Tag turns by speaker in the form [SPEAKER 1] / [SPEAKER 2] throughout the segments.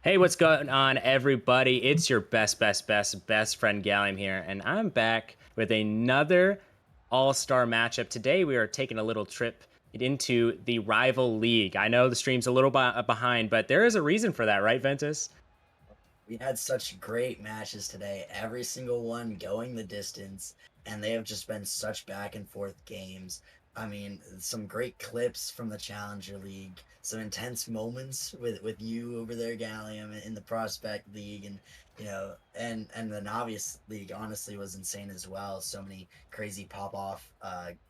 [SPEAKER 1] Hey, what's going on, everybody? It's your best friend Gallium here, and I'm back with another all-star matchup. Today, we are taking a little trip into the rival league. I know the stream's a little behind, but there is a reason for that, right, Ventus?
[SPEAKER 2] We had such great matches today, every single one going the distance, and they have just been such back and forth games. I mean, some great clips from the Challenger League, some intense moments with you over there, Gallium, in the Prospect League, and and the Novice League honestly was insane as well. So many crazy pop off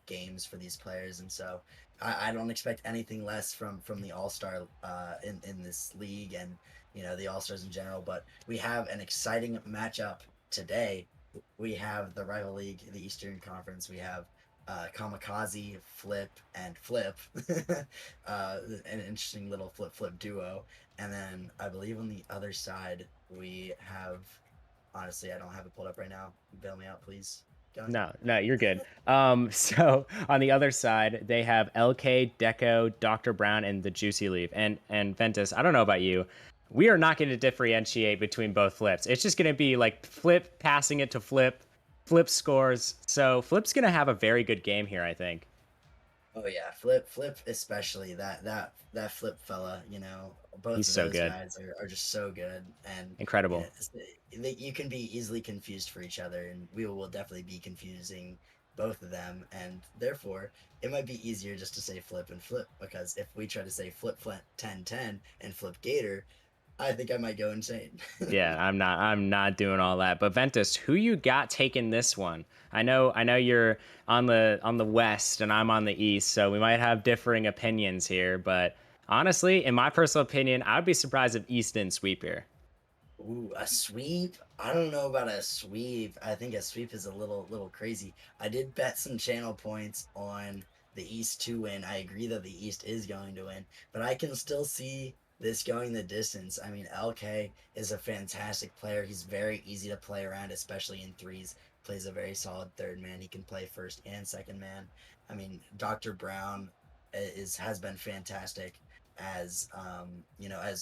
[SPEAKER 2] games for these players, and so I don't expect anything less from the All Star in this league and the All Stars in general. But we have an exciting matchup today. We have the rival league, the Eastern Conference. We have Kamikaze, Flip, and Flip, an interesting little flip duo. And then I believe on the other side we have. Honestly, I don't have it pulled up right now. Bail me out, please. Going.
[SPEAKER 1] No, you're good. So on the other side, they have LK, Deco, Dr. Brown, and the Juicy Leaf. And Ventus, I don't know about you. We are not going to differentiate between both flips. It's just going to be like Flip passing it to Flip, Flip scores. So Flip's going to have a very good game here, I think.
[SPEAKER 2] Oh yeah, Flip, especially that Flip fella. Both
[SPEAKER 1] He's
[SPEAKER 2] of
[SPEAKER 1] so
[SPEAKER 2] those
[SPEAKER 1] good.
[SPEAKER 2] guys are just so good, and
[SPEAKER 1] Incredible.
[SPEAKER 2] you can be easily confused for each other, and we will definitely be confusing both of them, and therefore it might be easier just to say Flip and Flip, because if we try to say Flip 1010 and Flip Gator, I think I might go insane.
[SPEAKER 1] Yeah, I'm not doing all that. But Ventus, who you got taking this one? I know you're on the west and I'm on the east, so we might have differing opinions here, but honestly, in my personal opinion, I'd be surprised if East didn't sweep here.
[SPEAKER 2] Ooh, a sweep? I don't know about a sweep. I think a sweep is a little crazy. I did bet some channel points on the East to win. I agree that the East is going to win, but I can still see this going the distance. I mean, LK is a fantastic player. He's very easy to play around, especially in threes. Plays a very solid third man. He can play first and second man. I mean, Dr. Brown is has been fantastic as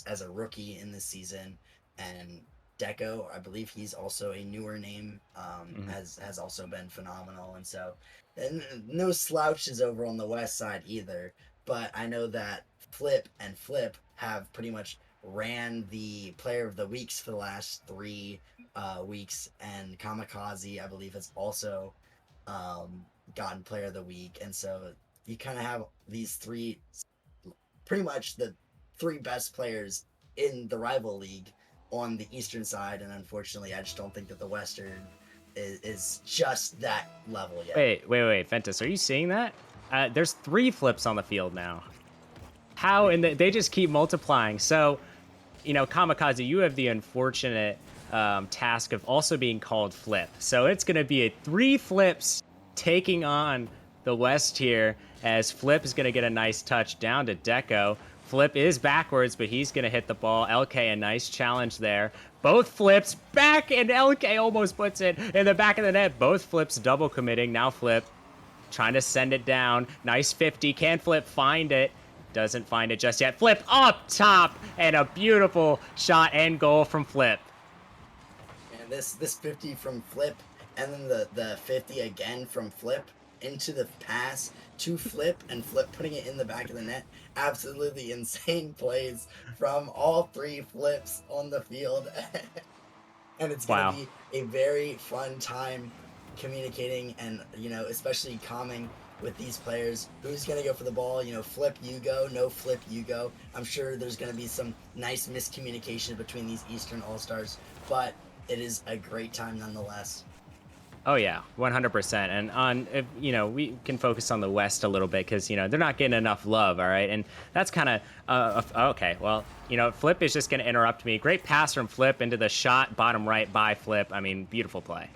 [SPEAKER 2] as a rookie in this season, and Deco, I believe he's also a newer name,
[SPEAKER 1] Mhm.
[SPEAKER 2] has also been phenomenal, and so and no slouches over on the west side either. But I know that Flip and Flip have pretty much ran the player of the weeks for the last 3 weeks, and Kamikaze, I believe, has also gotten player of the week, and so you kind of have these three, pretty much the three best players in the rival league on the eastern side, and unfortunately, I just don't think that the western is just that level yet.
[SPEAKER 1] Wait, Ventus, are you seeing that? There's three flips on the field now. How? And they just keep multiplying. So, Kamikaze, you have the unfortunate task of also being called Flip. So it's going to be a three flips taking on the West here, as Flip is going to get a nice touch down to Deco. Flip is backwards, but he's going to hit the ball. LK, a nice challenge there. Both flips back, and LK almost puts it in the back of the net. Both flips double committing. Now Flip trying to send it down. Nice 50. Can Flip find it? Doesn't find it just yet. Flip up top, and a beautiful shot and goal from Flip.
[SPEAKER 2] And this 50 from Flip, and then the 50 again from Flip into the pass to Flip, and Flip putting it in the back of the net. Absolutely insane plays from all three Flips on the field. And it's going to
[SPEAKER 1] Wow.
[SPEAKER 2] be a very fun time communicating, and especially calming with these players. Who's going to go for the ball? Flip, you go. No, Flip, you go. I'm sure there's going to be some nice miscommunication between these Eastern All-Stars, but it is a great time nonetheless.
[SPEAKER 1] Oh yeah, 100%. And on, if, we can focus on the West a little bit because they're not getting enough love. All right, and that's kind of okay. Well, Flip is just going to interrupt me. Great pass from Flip into the shot bottom right by Flip. I mean, beautiful play.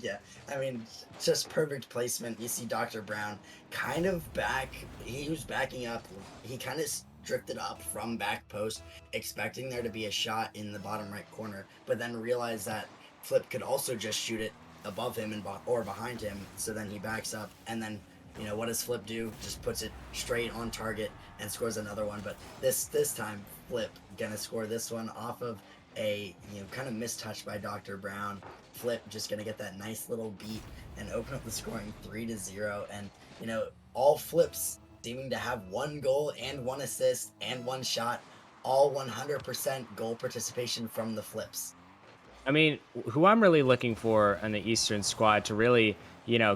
[SPEAKER 2] Yeah, I mean, just perfect placement. You see Dr. Brown kind of back, he was backing up. He kind of drifted up from back post, expecting there to be a shot in the bottom right corner, but then realized that Flip could also just shoot it above him or behind him. So then he backs up and then what does Flip do? Just puts it straight on target and scores another one. But this time, Flip gonna score this one off of a kind of mistouch by Dr. Brown. Flip just gonna get that nice little beat and open up the scoring 3-0. And all Flips seeming to have one goal and one assist and one shot, all 100% goal participation from the Flips.
[SPEAKER 1] I mean, who I'm really looking for in the Eastern squad to really,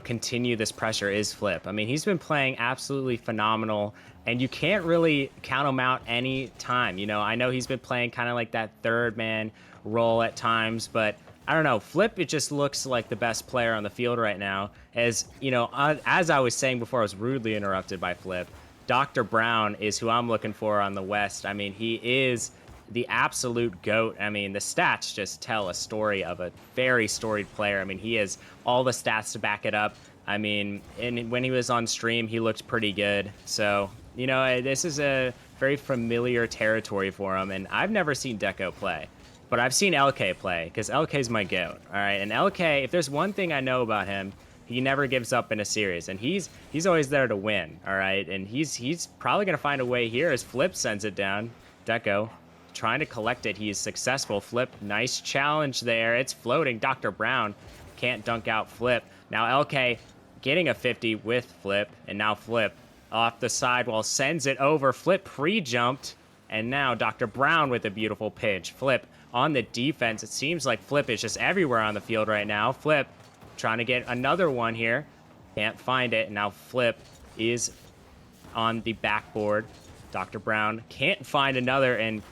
[SPEAKER 1] continue this pressure is Flip. I mean, he's been playing absolutely phenomenal, and you can't really count him out any time. I know he's been playing kind of like that third man role at times, but I don't know. Flip, it just looks like the best player on the field right now. As I was saying before, I was rudely interrupted by Flip. Dr. Brown is who I'm looking for on the West. I mean, he is the absolute GOAT. I mean, the stats just tell a story of a very storied player. I mean, he has all the stats to back it up. I mean, and when he was on stream, he looked pretty good. So, this is a very familiar territory for him. And I've never seen Deco play, but I've seen LK play because LK's my GOAT. All right. And LK, if there's one thing I know about him, he never gives up in a series, and he's always there to win. All right. And he's probably going to find a way here as Flip sends it down. Deco trying to collect it. He is successful. Flip, nice challenge there. It's floating. Dr. Brown can't dunk out Flip. Now LK getting a 50 with Flip, and now Flip off the sidewall sends it over. Flip pre-jumped, and now Dr. Brown with a beautiful pitch. Flip on the defense. It seems like Flip is just everywhere on the field right now. Flip trying to get another one here. Can't find it. Now Flip is on the backboard. Dr. Brown can't find another, and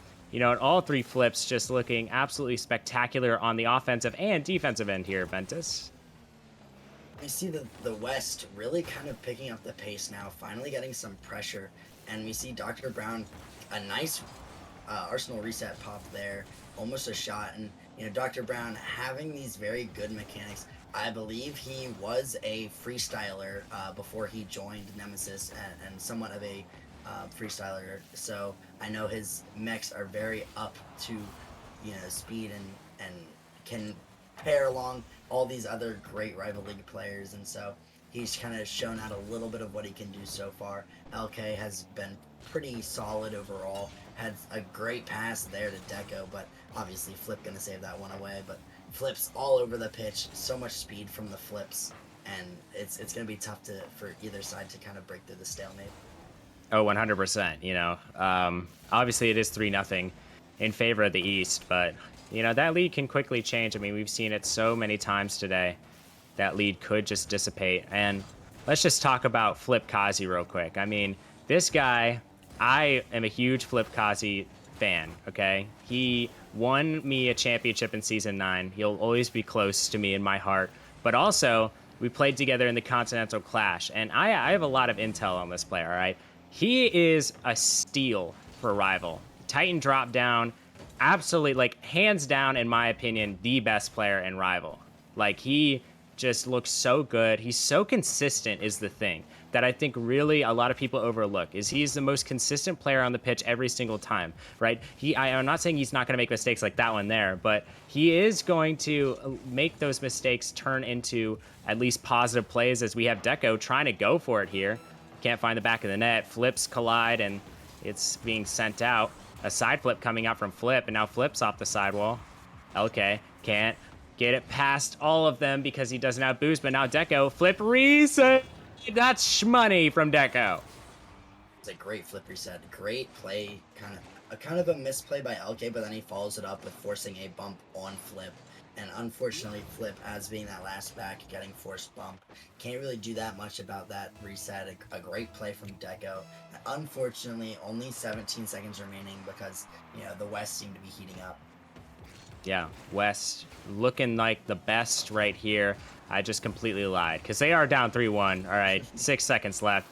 [SPEAKER 1] all three Flips just looking absolutely spectacular on the offensive and defensive end here, Ventus.
[SPEAKER 2] I see the West really kind of picking up the pace now, finally getting some pressure, and we see Dr. Brown, a nice Arsenal reset pop there, almost a shot, and Dr. Brown having these very good mechanics. I believe he was a freestyler before he joined Nemesis, and somewhat of a freestyler, so I know his mechs are very up to speed and can pair along all these other great rival league players, and so he's kind of shown out a little bit of what he can do so far. LK has been pretty solid overall, had a great pass there to Deco, but obviously Flip gonna save that one away. But Flips all over the pitch, so much speed from the Flips, and it's gonna be tough for either side to kind of break through the stalemate.
[SPEAKER 1] Oh, 100%. Obviously it is 3-0 in favor of the East, but that lead can quickly change. I mean, we've seen it so many times today. That lead could just dissipate. And let's just talk about Fl1p real quick. I mean, this guy, I am a huge Fl1p fan, okay? He won me a championship in Season 9. He'll always be close to me in my heart. But also, we played together in the Continental Clash, and I have a lot of intel on this player, all right? He is a steal for Rival. Titan drop down, absolutely, like, hands down, in my opinion, the best player in Rival. Like, he just looks so good. He's so consistent is the thing that I think really a lot of people overlook, is he's the most consistent player on the pitch every single time, right? I'm not saying he's not going to make mistakes like that one there, but he is going to make those mistakes turn into at least positive plays, as we have Deco trying to go for it here. Can't find the back of the net. Flips collide, and it's being sent out. A side flip coming out from Flip, and now Flip's off the sidewall. LK can't get it past all of them because he doesn't have boost, but now Deco, Flip reset. That's shmoney from Deco.
[SPEAKER 2] It's a great Flip reset. Great play. Kind of a misplay by LK, but then he follows it up with forcing a bump on Flip. And unfortunately, Flip, as being that last back, getting forced bump, can't really do that much about that reset. A great play from Deco. Unfortunately, only 17 seconds remaining because, the West seem to be heating up.
[SPEAKER 1] Yeah, West looking like the best right here. I just completely lied because they are down 3-1. All right, 6 seconds left.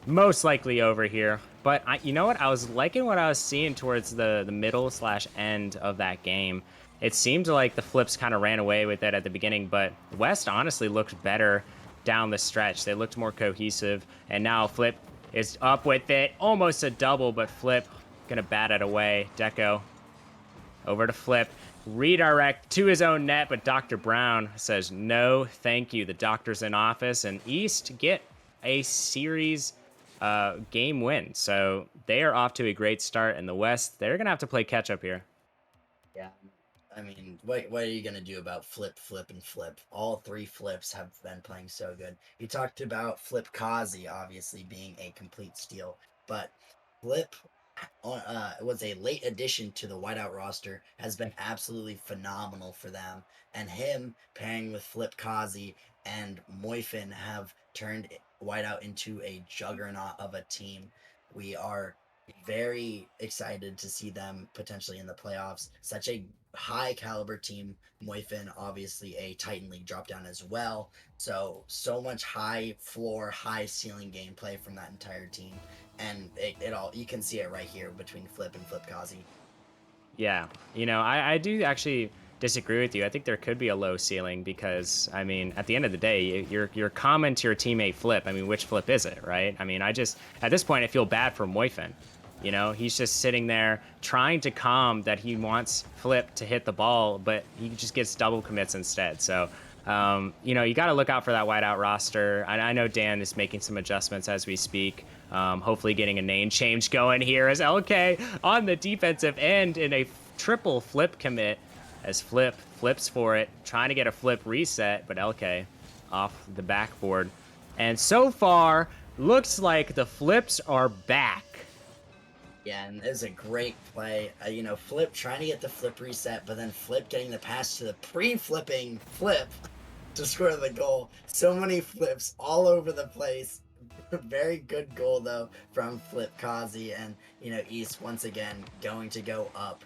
[SPEAKER 1] Most likely over here. But you know what? I was liking what I was seeing towards the middle/end of that game. It seemed like the Flips kind of ran away with it at the beginning, but West honestly looked better down the stretch. They looked more cohesive, and now Flip is up with it. Almost a double, but Flip gonna bat it away. Deco over to Flip. Redirect to his own net, but Dr. Brown says no, thank you. The doctor's in office, and East get a series game win. So they are off to a great start in the West. They're going to have to play catch up here.
[SPEAKER 2] Yeah. I mean, what are you gonna do about flip, and flip? All three flips have been playing so good. You talked about Flip Kazi obviously being a complete steal, but Flip was a late addition to the whiteout roster, has been absolutely phenomenal for them, and him pairing with Flip Kazi and Moifin have turned whiteout into a juggernaut of a team. We are very excited to see them potentially in the playoffs. Such a high caliber team. Moifin, obviously a Titan League drop down as well. So much high floor, high ceiling gameplay from that entire team. And it all, you can see it right here between Flip and Flip Kazi.
[SPEAKER 1] Yeah, I do actually disagree with you. I think there could be a low ceiling because, I mean, at the end of the day, you're common to your teammate Flip. I mean, which Flip is it, right? I mean, at this point, I feel bad for Moifin. He's just sitting there trying to calm that he wants Flip to hit the ball, but he just gets double commits instead. So, you got to look out for that whiteout roster. I know Dan is making some adjustments as we speak. Hopefully getting a name change going here as LK on the defensive end in a triple flip commit as Flip flips for it, trying to get a flip reset, but LK off the backboard. And so far, looks like the flips are back.
[SPEAKER 2] Yeah, and it was a great play. Flip trying to get the flip reset, but then Flip getting the pass to the pre-flipping Flip to score the goal. So many flips all over the place. Very good goal though from Flip Kazi, and East once again going to go up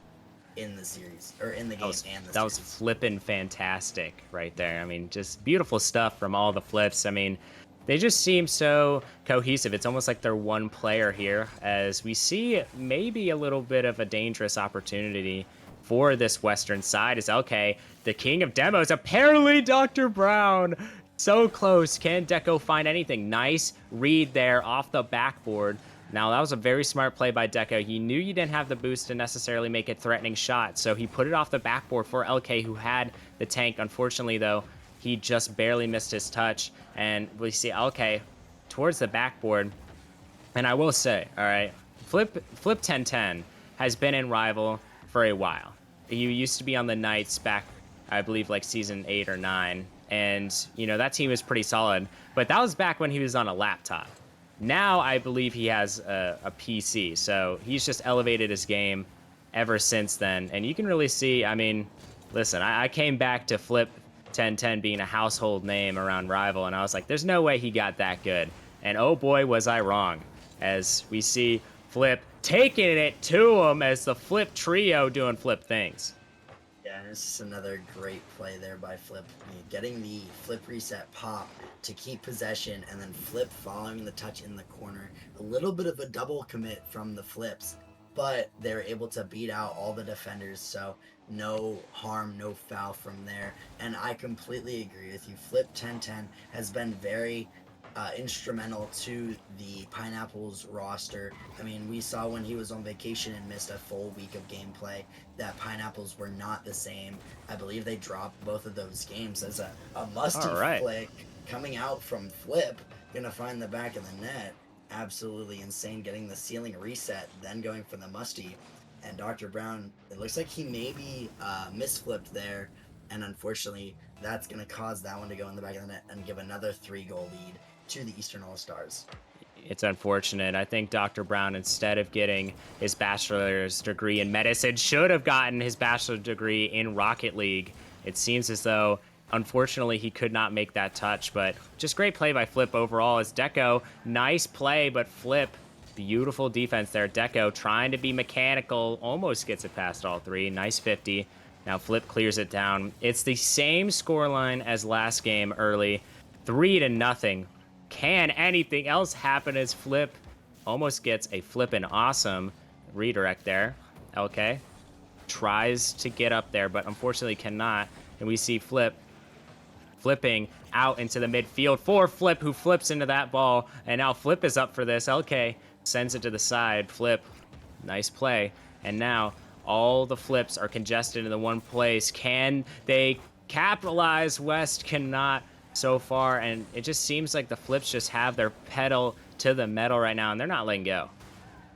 [SPEAKER 2] in the series or in the game and the
[SPEAKER 1] that was
[SPEAKER 2] series.
[SPEAKER 1] flipping fantastic right there. I mean, just beautiful stuff from all the flips. I mean, they just seem so cohesive. It's almost like they're one player here, as we see maybe a little bit of a dangerous opportunity for this Western side. Is LK, the king of demos, apparently Dr. Brown. So close. Can Deco find anything? Nice read there off the backboard. Now, that was a very smart play by Deco. He knew you didn't have the boost to necessarily make a threatening shot, so he put it off the backboard for LK, who had the tank. Unfortunately, though, he just barely missed his touch, and we see LK towards the backboard. And I will say, all right, Flip1010 has been in Rival for a while. You used to be on the Knights back, I believe, like season 8 or 9, and that team is pretty solid. But that was back when he was on a laptop. Now I believe he has a PC, so he's just elevated his game ever since then. And you can really see, I mean, listen, I came back to Flip1010 being a household name around Rival, and I was like, there's no way he got that good. And oh boy, was I wrong, as we see Flip taking it to him as the Flip trio doing Flip things.
[SPEAKER 2] Yeah, and it's just another great play there by Flip. Getting the flip reset pop to keep possession, and then Flip following the touch in the corner. A little bit of a double commit from the flips, but they're able to beat out all the defenders, so no harm, no foul from there. And I completely agree with you. Flip1010 has been very instrumental to the Pineapples roster. I mean, we saw when he was on vacation and missed a full week of gameplay that Pineapples were not the same. I believe they dropped both of those games as a musty flick coming out from Flip, gonna find the back of the net. Absolutely insane, getting the ceiling reset, then going for the musty. And Dr. Brown, it looks like he maybe misflipped there, and unfortunately that's going to cause that one to go in the back of the net and give another 3-goal lead to the Eastern All-Stars.
[SPEAKER 1] It's unfortunate. I think Dr. Brown, instead of getting his bachelor's degree in medicine, should have gotten his bachelor's degree in Rocket League. It seems as though, unfortunately, he could not make that touch, but just great play by Flip overall as Deco. Nice play, but Flip, beautiful defense there. Deco trying to be mechanical, almost gets it past all three. Nice 50. Now Flip clears it down. It's the same scoreline as last game early, 3-0. Can anything else happen as Flip almost gets a flippin' awesome redirect there? LK tries to get up there, but unfortunately cannot. And we see Flip flipping out into the midfield for Flip, who flips into that ball. And now Flip is up for this. LK sends it to the side. Flip, nice play. And now all the flips are congested in the one place. Can they capitalize? West cannot. so far, and it just seems like the Flips just have their pedal to the metal right now, and they're not letting go.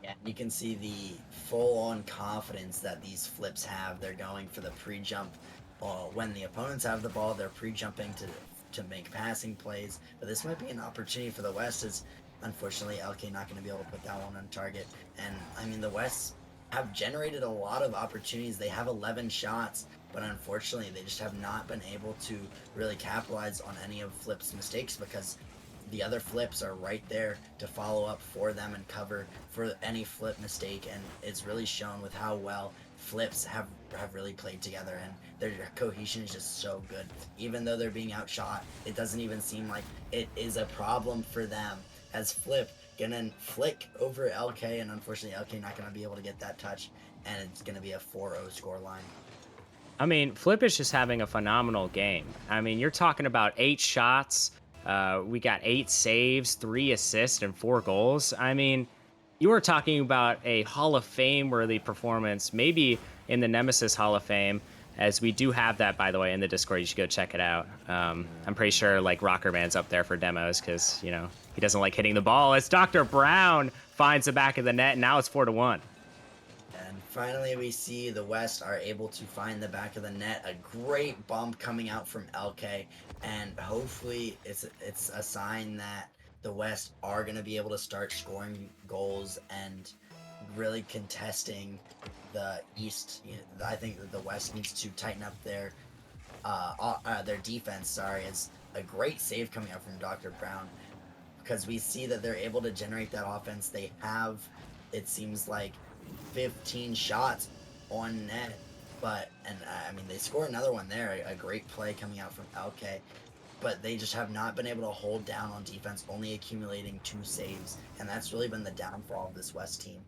[SPEAKER 2] Yeah, you can see the full-on confidence that these flips have. They're going for the pre-jump. When the opponents have the ball, they're pre-jumping to make passing plays. But this might be an opportunity for the West, as unfortunately LK not going to be able to put that one on target. And I mean, the West have generated a lot of opportunities. They have 11 shots, but unfortunately, they just have not been able to really capitalize on any of Flip's mistakes because the other flips are right there to follow up for them and cover for any flip mistake, and it's really shown with how well flips have really played together, and their cohesion is just so good. Even though they're being outshot, it doesn't even seem like it is a problem for them, as flip gonna flick over LK, and unfortunately LK not gonna be able to get that touch, and it's gonna be a 4-0 score line.
[SPEAKER 1] I mean, Flip is just having a phenomenal game. I mean, you're talking about 8 shots. We got 8 saves, 3 assists, and 4 goals. I mean, you were talking about a Hall of Fame worthy performance, maybe in the Nemesis Hall of Fame, as we do have that, by the way, in the Discord. You should go check it out. I'm pretty sure like Rocker Man's up there for demos because, you know, he doesn't like hitting the ball. As Dr. Brown finds the back of the net, and now it's 4-1.
[SPEAKER 2] And finally, we see the West are able to find the back of the net. A great bump coming out from LK, and hopefully, it's a sign that the West are going to be able to start scoring goals and really contesting the East. You know, I think that the West needs to tighten up their defense. Sorry, it's a great save coming out from Dr. Brown because we see that they're able to generate that offense. They have, it seems like, 15 shots on net, but and I mean they score another one there, a great play coming out from LK, but they just have not been able to hold down on defense, only accumulating 2 saves, and that's really been the downfall of this West team.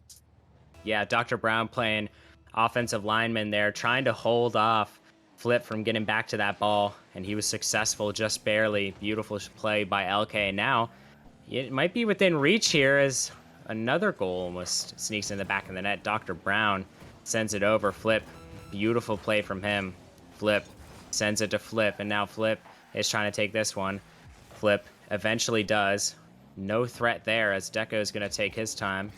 [SPEAKER 1] Yeah, Dr. Brown playing offensive lineman there, trying to hold off Flip from getting back to that ball, and he was successful just barely. Beautiful play by LK. Now, it might be within reach here as another goal almost sneaks in the back of the net. Dr. Brown sends it over. Flip, beautiful play from him. Flip sends it to Flip, and now Flip is trying to take this one. Flip eventually does. No threat there as Deco is going to take his time.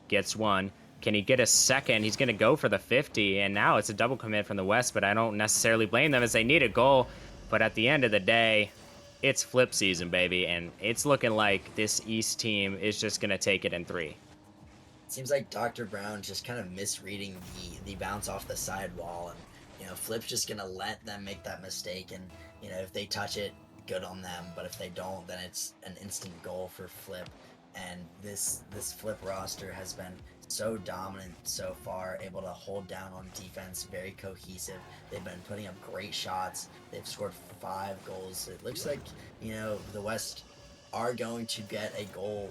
[SPEAKER 1] Gets one. Can he get a second? He's going to go for the 50, and now it's a double commit from the West, but I don't necessarily blame them as they need a goal. But at the end of the day, it's Flip season, baby, and it's looking like this East team is just going to take it in 3.
[SPEAKER 2] Seems like Dr. Brown just kind of misreading the bounce off the sidewall, and Flip's just gonna let them make that mistake, and if they touch it, good on them, but if they don't, then it's an instant goal for Flip. And this Flip roster has been so dominant so far, able to hold down on defense, very cohesive. They've been putting up great shots. They've scored 5 goals. It looks like the West are going to get a goal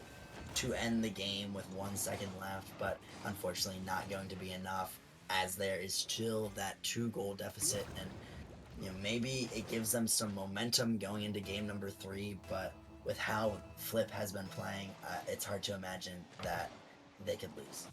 [SPEAKER 2] to end the game with 1 second left, but unfortunately not going to be enough, as there is still that 2-goal deficit, and maybe it gives them some momentum going into game number 3, but with how Flip has been playing, it's hard to imagine that they could lose.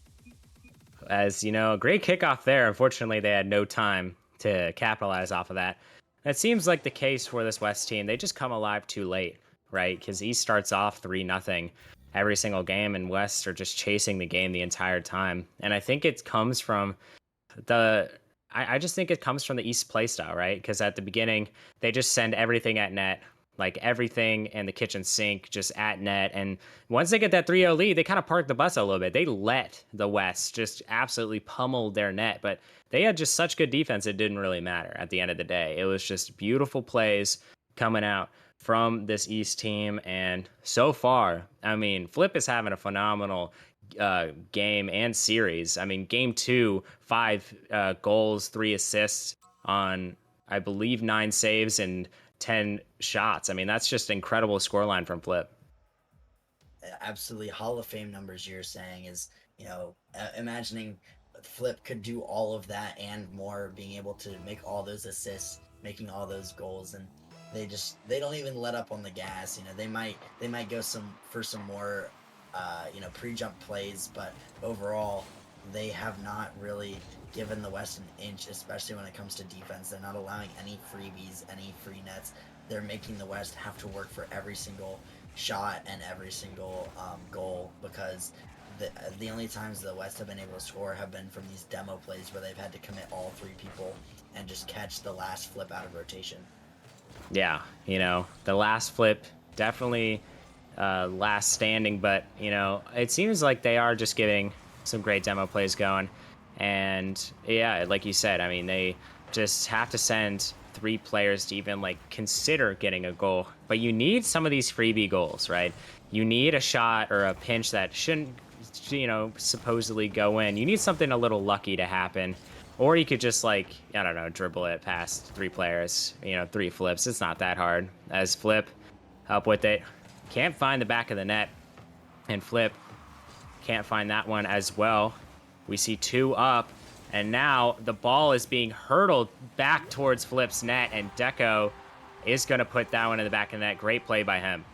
[SPEAKER 1] As you know, a great kickoff there. Unfortunately, they had no time to capitalize off of that. That seems like the case for this West team. They just come alive too late, right? Because East starts off 3-0 every single game, and West are just chasing the game the entire time. And I think it comes from I just think it comes from the East playstyle, right? Because at the beginning, they just send everything at net, like everything in the kitchen sink just at net. And once they get that 3-0 lead, they kind of park the bus a little bit. They let the West just absolutely pummel their net, but they had just such good defense, it didn't really matter at the end of the day. It was just beautiful plays coming out from this East team. And so far, I mean, Flip is having a phenomenal game and series. I mean, game 2, 5 goals, 3 assists on, I believe, 9 saves and 10 shots. I mean, that's just incredible scoreline from Flip.
[SPEAKER 2] Absolutely Hall of Fame numbers. You're saying is, imagining Flip could do all of that and more, being able to make all those assists, making all those goals, and they don't even let up on the gas. They might go for some more pre-jump plays, but overall they have not really given the West an inch, especially when it comes to defense. They're not allowing any freebies, any free nets. they're making the West have to work for every single shot and every single goal, because the only times the West have been able to score have been from these demo plays where they've had to commit all 3 people and just catch the last flip out of rotation.
[SPEAKER 1] Yeah, the last flip definitely last standing, but it seems like they are just getting some great demo plays going. And yeah, like you said, I mean, they just have to send 3 players to even like consider getting a goal. But you need some of these freebie goals, right? You need a shot or a pinch that shouldn't, supposedly go in. You need something a little lucky to happen. Or you could just, like, I don't know, dribble it past 3 players, 3 flips. It's not that hard. As Flip up with it, can't find the back of the net. And Flip can't find that one as well. We see 2 up. And now the ball is being hurtled back towards Flip's net. And Deco is going to put that one in the back of the net. Great play by him.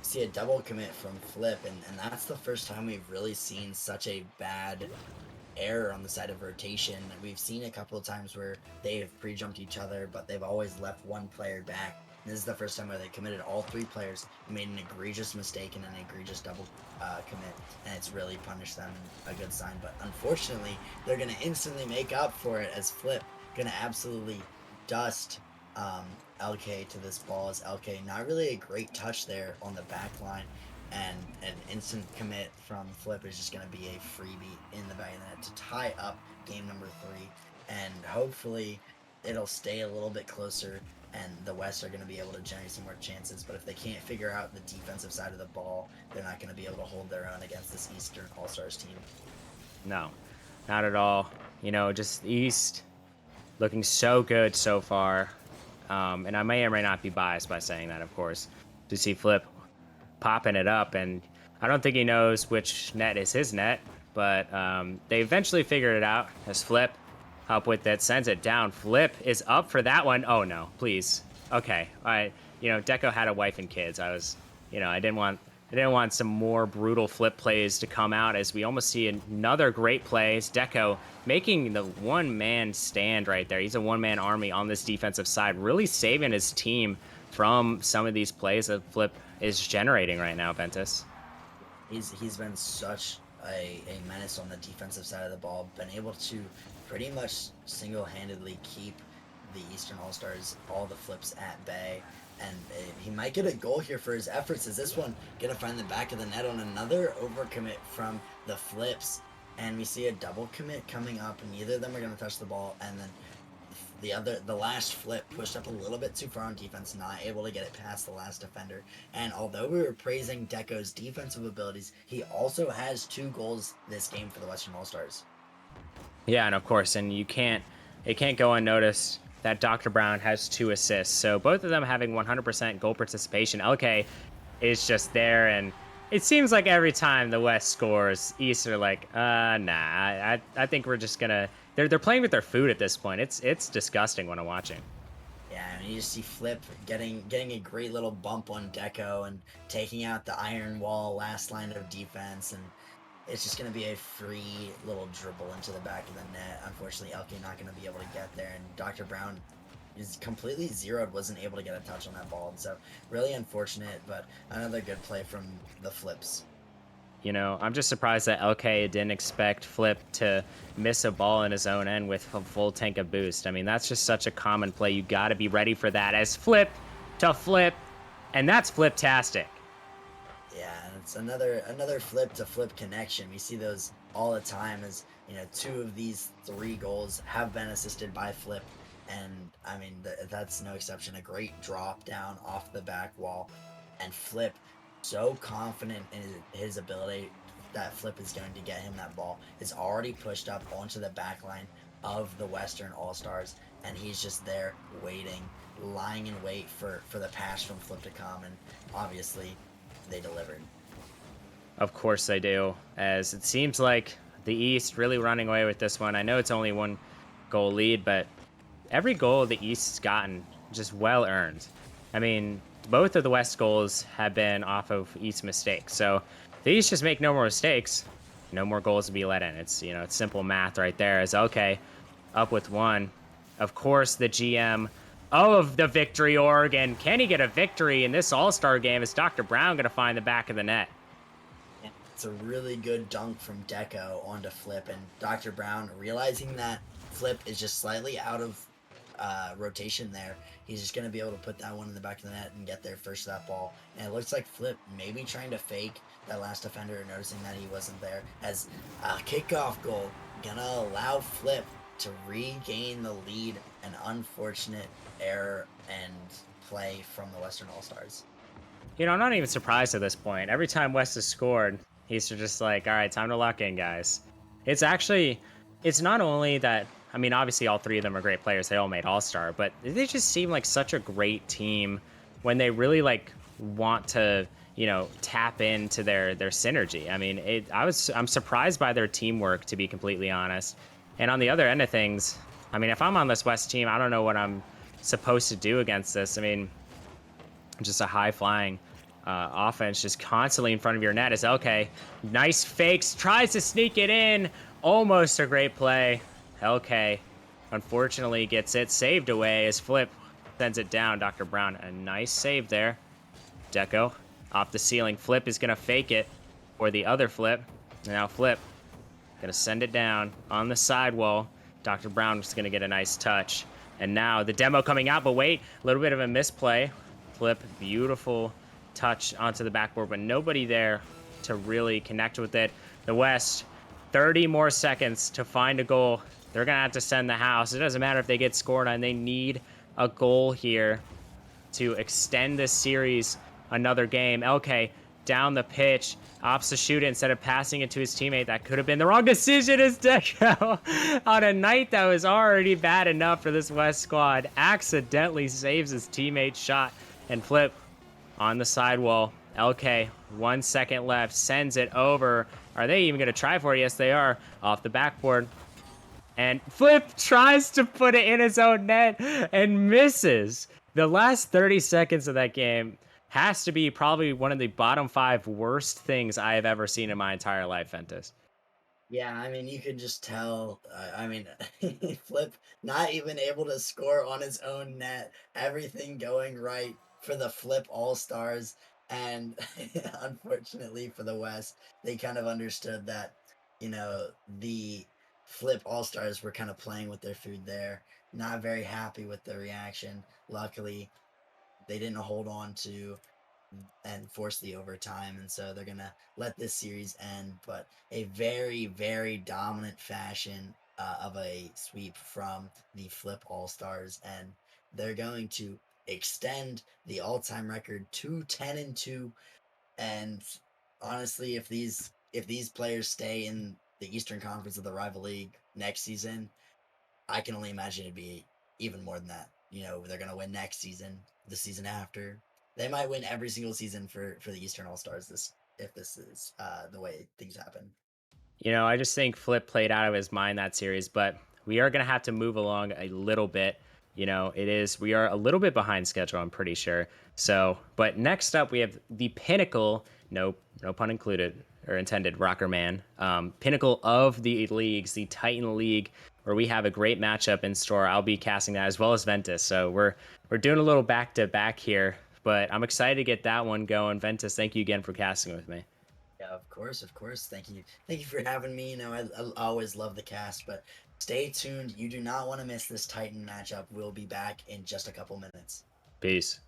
[SPEAKER 2] See a double commit from Flip, and that's the first time we've really seen such a bad error on the side of rotation. We've seen a couple of times where they've pre-jumped each other, but they've always left one player back. This is the first time where they committed all 3 players, made an egregious mistake and an egregious double commit, and it's really punished them. A good sign, but unfortunately, they're going to instantly make up for it as Flip going to absolutely dust LK to this ball, as LK not really a great touch there on the back line, and an instant commit from Flip is just going to be a freebie in the back of the net to tie up game number 3, and hopefully it'll stay a little bit closer and the West are going to be able to generate some more chances. But if they can't figure out the defensive side of the ball, they're not going to be able to hold their own against this Eastern All-Stars team.
[SPEAKER 1] No, not at all. Just East looking so good so far. And I may or may not be biased by saying that, of course, to see Flip popping it up. And I don't think he knows which net is his net, but they eventually figured it out as Flip up with it, sends it down. Flip is up for that one. Oh, no, please. Okay, all right. Deco had a wife and kids. I didn't want some more brutal Flip plays to come out, as we almost see another great play. Deco making the one-man stand right there. He's a one-man army on this defensive side, really saving his team from some of these plays that Flip is generating right now, Ventus.
[SPEAKER 2] He's been such a menace on the defensive side of the ball, been able to pretty much single-handedly keep the Eastern All-Stars, all the Flips at bay. And he might get a goal here for his efforts. Is this one going to find the back of the net on another overcommit from the Flips? And we see a double commit coming up, and neither of them are going to touch the ball. And then the last Flip pushed up a little bit too far on defense, not able to get it past the last defender. And although we were praising Deco's defensive abilities, he also has 2 goals this game for the Western All-Stars.
[SPEAKER 1] Yeah, and of course, and it can't go unnoticed that Dr. Brown has 2 assists. So both of them having 100% goal participation. LK is just there, and it seems like every time the West scores, East are like, nah, I think we're just gonna... They're playing with their food at this point. It's disgusting when I'm watching.
[SPEAKER 2] Yeah, I mean, you just see Flip getting a great little bump on Deco and taking out the iron wall last line of defense, and it's just going to be a free little dribble into the back of the net. Unfortunately, LK not going to be able to get there, and Dr. Brown is completely zeroed, wasn't able to get a touch on that ball. And so really unfortunate, but another good play from the Flips.
[SPEAKER 1] I'm just surprised that LK didn't expect Flip to miss a ball in his own end with a full tank of boost. I mean, that's just such a common play. You got to be ready for that as Flip to Flip, and that's Flip-tastic.
[SPEAKER 2] Yeah, and it's another Flip to Flip connection. We see those all the time, as 2 of these 3 goals have been assisted by Flip, and I mean that's no exception. A great drop down off the back wall, and Flip so confident in his ability that Flip is going to get him that ball, is already pushed up onto the back line of the Western All-Stars, and he's just there waiting, lying in wait for the pass from Flip to come, and obviously they delivered.
[SPEAKER 1] Of course they do, as it seems like the East really running away with this one. I know it's only 1 goal lead, but every goal the East's gotten just well earned. I mean, both of the West goals have been off of East mistakes. So the East just make no more mistakes, no more goals to be let in. It's simple math right there. It's okay, up with 1. Of course, the GM of the victory org, and can he get a victory in this all-star game? Is Dr. Brown gonna find the back of the net?
[SPEAKER 2] And it's a really good dunk from Deco onto Flip, and Dr. Brown realizing that Flip is just slightly out of rotation there. He's just going to be able to put that one in the back of the net and get there first to that ball. And it looks like Flip maybe trying to fake that last defender, noticing that he wasn't there. As a kickoff goal, going to allow Flip to regain the lead. An unfortunate error and play from the Western All-Stars.
[SPEAKER 1] You know, I'm not even surprised at this point. Every time West has scored, he's just like, all right, time to lock in, guys. It's actually, it's not only that, I mean, obviously all three of them are great players. They all made All-Star, but they just seem like such a great team when they really like want to, you know, tap into their synergy. I mean, I'm surprised by their teamwork, to be completely honest. And on the other end of things, I mean, if I'm on this West team, I don't know what I'm supposed to do against this. I mean, just a high flying offense just constantly in front of your net is LK. Nice fakes, tries to sneak it in. Almost a great play. LK unfortunately gets it saved away as Flip sends it down. Dr. Brown, a nice save there. Deco off the ceiling. Flip is going to fake it for the other Flip. Now Flip going to send it down on the sidewall. Dr. Brown is going to get a nice touch. And now the demo coming out, but wait, a little bit of a misplay. Flip, beautiful touch onto the backboard, but nobody there to really connect with it. The West, 30 more seconds to find a goal. They're going to have to send the house. It doesn't matter if they get scored on. They need a goal here to extend this series another game. LK down the pitch, opts to shoot it instead of passing it to his teammate. That could have been the wrong decision as Deco on a night that was already bad enough for this West squad. Accidentally saves his teammate's shot, and Flip on the sidewall. LK, 1 second left, sends it over. Are they even going to try for it? Yes, they are. Off the backboard. And Flip tries to put it in his own net and misses. The last 30 seconds of that game has to be probably one of the bottom 5 worst things I have ever seen in my entire life, Ventus.
[SPEAKER 2] Yeah, I mean, you could just tell. I mean, Flip not even able to score on his own net. Everything going right for the Flip All Stars, and unfortunately for the West, they kind of understood that, the Flip All Stars were kind of playing with their food there. Not very happy with the reaction. Luckily, they didn't hold on to and force the overtime, and so they're gonna let this series end. But a very, very dominant fashion of a sweep from the Flip All Stars, and they're going to extend the all-time record to 10-2. And honestly, if these players stay in the Eastern Conference of the Rival League next season, I can only imagine it'd be even more than that. They're gonna win next season, the season after. They might win every single season for the Eastern All Stars. If this is the way things happen.
[SPEAKER 1] You know, I just think Flip played out of his mind that series, but we are going to have to move along a little bit. You know, we are a little bit behind schedule, I'm pretty sure. So, but next up, we have the pinnacle, no pun included or intended, Rocker Man, pinnacle of the leagues, the Titan League, where we have a great matchup in store. I'll be casting that as well as Ventus. So we're doing a little back to back here, but I'm excited to get that one going. Ventus, thank you again for casting with me.
[SPEAKER 2] Yeah, of course, of course. Thank you for having me. I always love the cast, but stay tuned. You do not want to miss this Titan matchup. We'll be back in just a couple minutes.
[SPEAKER 1] Peace.